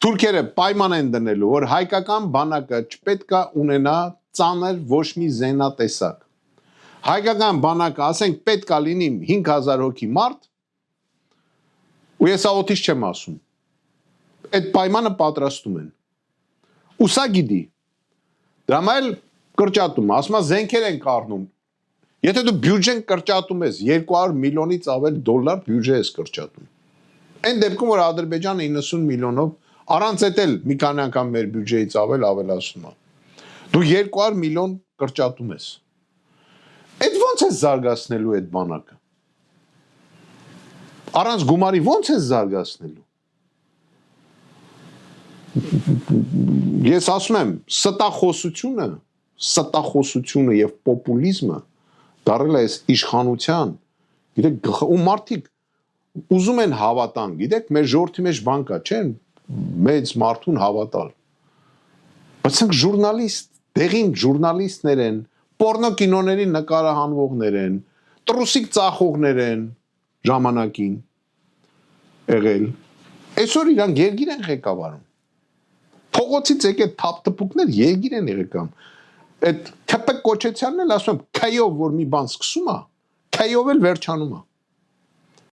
Թուրքերը պայման են դնելու, որ հայկական բանակը չպետք է ունենա ծանր ոչ մի զենատեսակ։ Հայկական բանակը, ասենք, պետք է լինի 5000 հոգի մարդ, ու ես աղոթից չեմ ասում։ Այդ պայմանը պատրաստում են։ Ու սա գիտի։ Դրա համար կրճատում, ասում է զենքեր են կառնում։ Եթե դու բյուջեն կրճատում ես 200 միլիոնից ավել դոլար բյուջե ես կրճատում։ Այն դեպքում, որ Ադրբեջանը 90 միլիոնով առանց այդ էլ մի քանի անգամ մեր բյուջեից ավելացնում է։ Դու 200 միլիոն կրճատում ես։ Այդ ո՞նց է զարգացնելու այդ բանակը։ Առանց գումարի ո՞նց է զարգացնելու։ Ես ասում եմ, ստախոսությունը եւ պոպուլիզմը դարել է այս իշխանության, գիտեք, ու մարդիկ ուզում են հավատան, գիտեք, մեր ժողովրդի մեջ բան կա, չէ՞, մեծ մարդուն հավատալ։ Բայց ենք ժուրնալիստ, դեղին ժուրնալիստներ են, պորնո կինոների նկարահանվողներ են, տրուսիկ ծախողներ են ժամանակին եղել։ Այսօր իրանք երգիր են ղեկավարում։ Փողոցից եկել թափթփուկներ երգիր են եղեկամ։ Այդ թփ կոչեցյանն էլ ասում եմ, քայով որ մի բան սկսում է, քայով էլ վերջանում է։